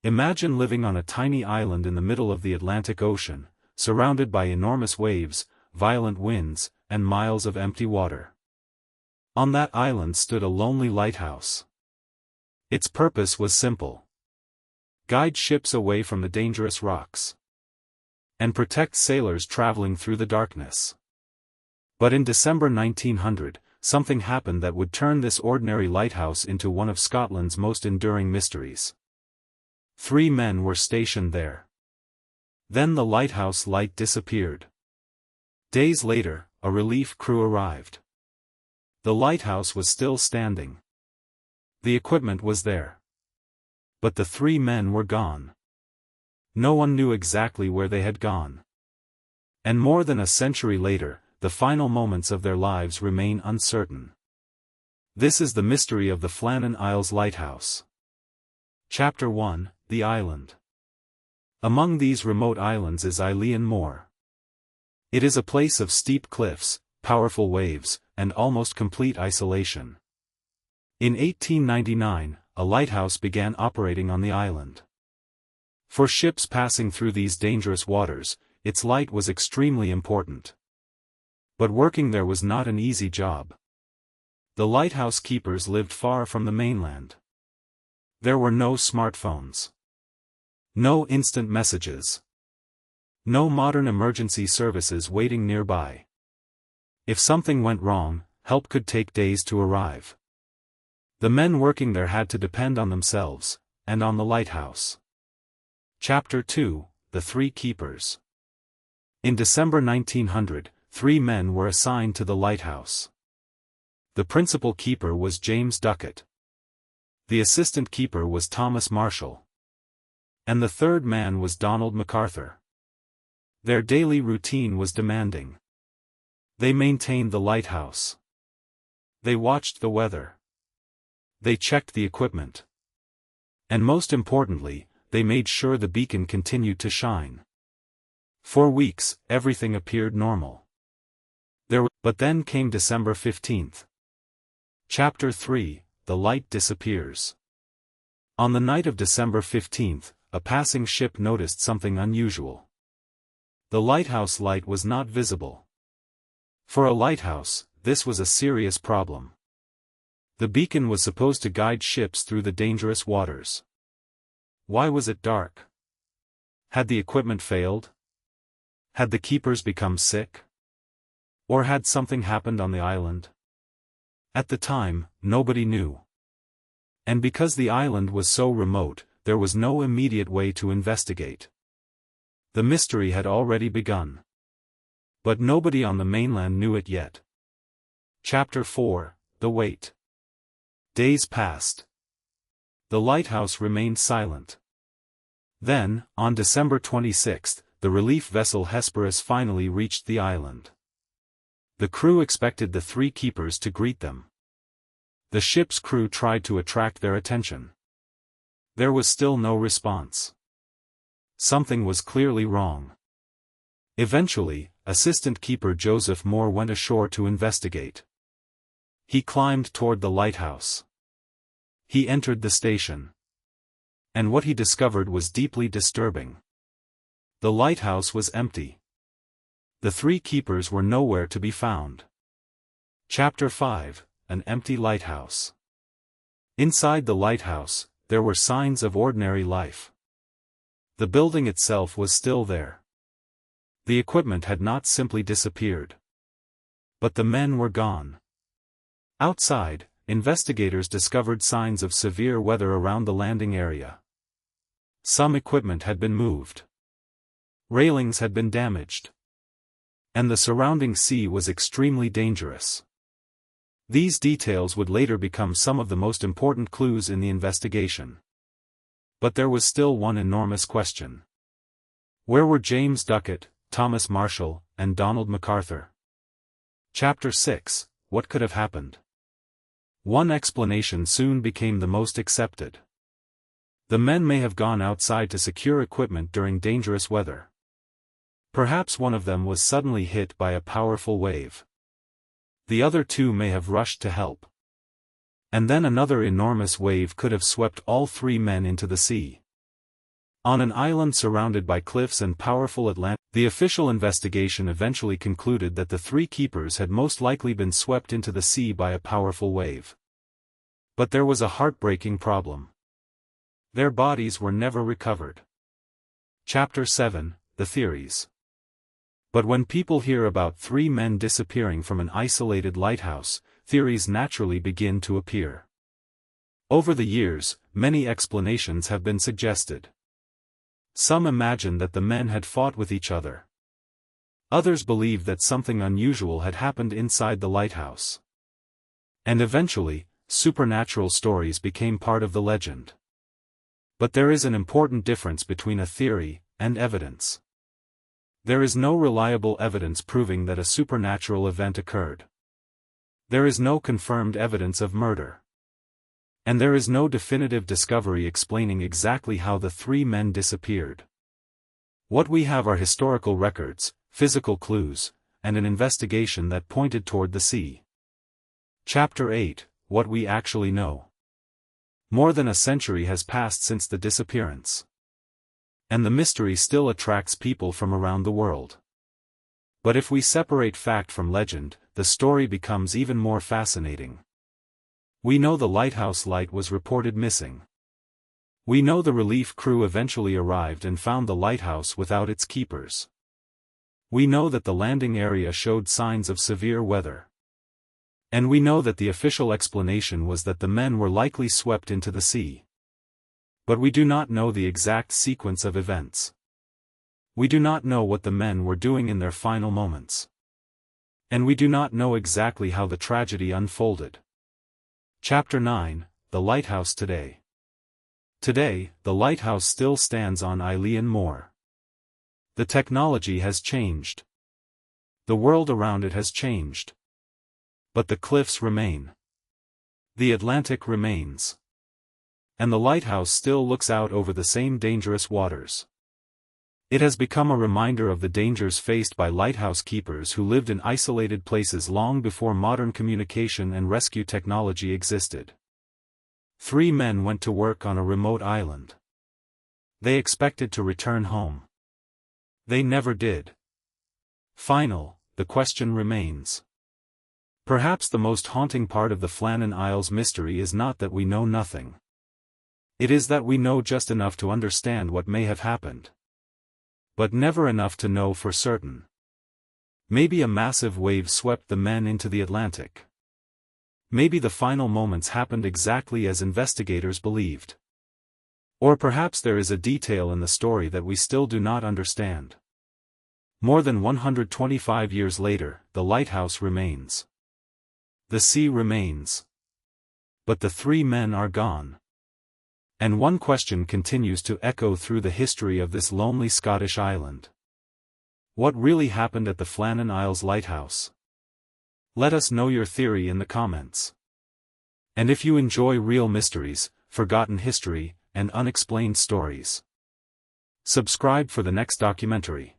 Imagine living on a tiny island in the middle of the Atlantic Ocean, surrounded by enormous waves, violent winds, and miles of empty water. On that island stood a lonely lighthouse. Its purpose was simple: guide ships away from the dangerous rocks and protect sailors traveling through the darkness. But in December 1900, something happened that would turn this ordinary lighthouse into one of Scotland's most enduring mysteries. 3 men were stationed there. Then the lighthouse light disappeared. Days later, a relief crew arrived. The lighthouse was still standing. The equipment was there. But the 3 men were gone. No one knew exactly where they had gone. And more than a century later, the final moments of their lives remain uncertain. This is the mystery of the Flannan Isles Lighthouse. Chapter 1: The Island. Among these remote islands is Eilean Moor. It is a place of steep cliffs, powerful waves, and almost complete isolation. In 1899, a lighthouse began operating on the island. For ships passing through these dangerous waters, its light was extremely important. But working there was not an easy job. The lighthouse keepers lived far from the mainland. There were no smartphones. No instant messages. No modern emergency services waiting nearby. If something went wrong, help could take days to arrive. The men working there had to depend on themselves, and on the lighthouse. Chapter 2: The 3 Keepers. In December 1900, 3 men were assigned to the lighthouse. The principal keeper was James Duckett. The assistant keeper was Thomas Marshall. And the 3rd man was Donald MacArthur. Their daily routine was demanding. They maintained the lighthouse. They watched the weather. They checked the equipment. And most importantly, they made sure the beacon continued to shine. For weeks, everything appeared normal. But then came December 15th. Chapter 3: The Light Disappears. On the night of December 15th, a passing ship noticed something unusual. The lighthouse light was not visible. For a lighthouse, this was a serious problem. The beacon was supposed to guide ships through the dangerous waters. Why was it dark? Had the equipment failed? Had the keepers become sick? Or had something happened on the island? At the time, nobody knew. And because the island was so remote, there was no immediate way to investigate. The mystery had already begun. But nobody on the mainland knew it yet. Chapter 4: The Wait. Days passed. The lighthouse remained silent. Then, on December 26th, the relief vessel Hesperus finally reached the island. The crew expected the 3 keepers to greet them. The ship's crew tried to attract their attention. There was still no response. Something was clearly wrong. Eventually, assistant keeper Joseph Moore went ashore to investigate. He climbed toward the lighthouse. He entered the station. And what he discovered was deeply disturbing. The lighthouse was empty. The 3 keepers were nowhere to be found. Chapter 5: An Empty Lighthouse. Inside the lighthouse, there were signs of ordinary life. The building itself was still there. The equipment had not simply disappeared. But the men were gone. Outside, investigators discovered signs of severe weather around the landing area. Some equipment had been moved. Railings had been damaged. And the surrounding sea was extremely dangerous. These details would later become some of the most important clues in the investigation. But there was still one enormous question. Where were James Duckett, Thomas Marshall, and Donald MacArthur? Chapter 6: What could have happened? One explanation soon became the most accepted. The men may have gone outside to secure equipment during dangerous weather. Perhaps one of them was suddenly hit by a powerful wave. The other 2 may have rushed to help. And then another enormous wave could have swept all 3 men into the sea. On an island surrounded by cliffs and powerful Atlantic, the official investigation eventually concluded that the three keepers had most likely been swept into the sea by a powerful wave. But there was a heartbreaking problem. Their bodies were never recovered. Chapter 7, The Theories. But when people hear about three men disappearing from an isolated lighthouse, theories naturally begin to appear. Over the years, many explanations have been suggested. Some imagine that the men had fought with each other. Others believe that something unusual had happened inside the lighthouse. And eventually, supernatural stories became part of the legend. But there is an important difference between a theory and evidence. There is no reliable evidence proving that a supernatural event occurred. There is no confirmed evidence of murder. And there is no definitive discovery explaining exactly how the three men disappeared. What we have are historical records, physical clues, and an investigation that pointed toward the sea. Chapter 8, What We Actually Know. More than a century has passed since the disappearance. And the mystery still attracts people from around the world. But if we separate fact from legend, the story becomes even more fascinating. We know the lighthouse light was reported missing. We know the relief crew eventually arrived and found the lighthouse without its keepers. We know that the landing area showed signs of severe weather. And we know that the official explanation was that the men were likely swept into the sea. But we do not know the exact sequence of events. We do not know what the men were doing in their final moments. And we do not know exactly how the tragedy unfolded. Chapter 9, The Lighthouse Today. Today, the lighthouse still stands on Eilean Moor. The technology has changed. The world around it has changed. But the cliffs remain. The Atlantic remains. And the lighthouse still looks out over the same dangerous waters. It has become a reminder of the dangers faced by lighthouse keepers who lived in isolated places long before modern communication and rescue technology existed. Three men went to work on a remote island. They expected to return home. They never did. The question remains. Perhaps the most haunting part of the Flannan Isles mystery is not that we know nothing. It is that we know just enough to understand what may have happened. But never enough to know for certain. Maybe a massive wave swept the men into the Atlantic. Maybe the final moments happened exactly as investigators believed. Or perhaps there is a detail in the story that we still do not understand. More than 125 years later, the lighthouse remains. The sea remains. But the three men are gone. And one question continues to echo through the history of this lonely Scottish island. What really happened at the Flannan Isles Lighthouse? Let us know your theory in the comments. And if you enjoy real mysteries, forgotten history, and unexplained stories, subscribe for the next documentary.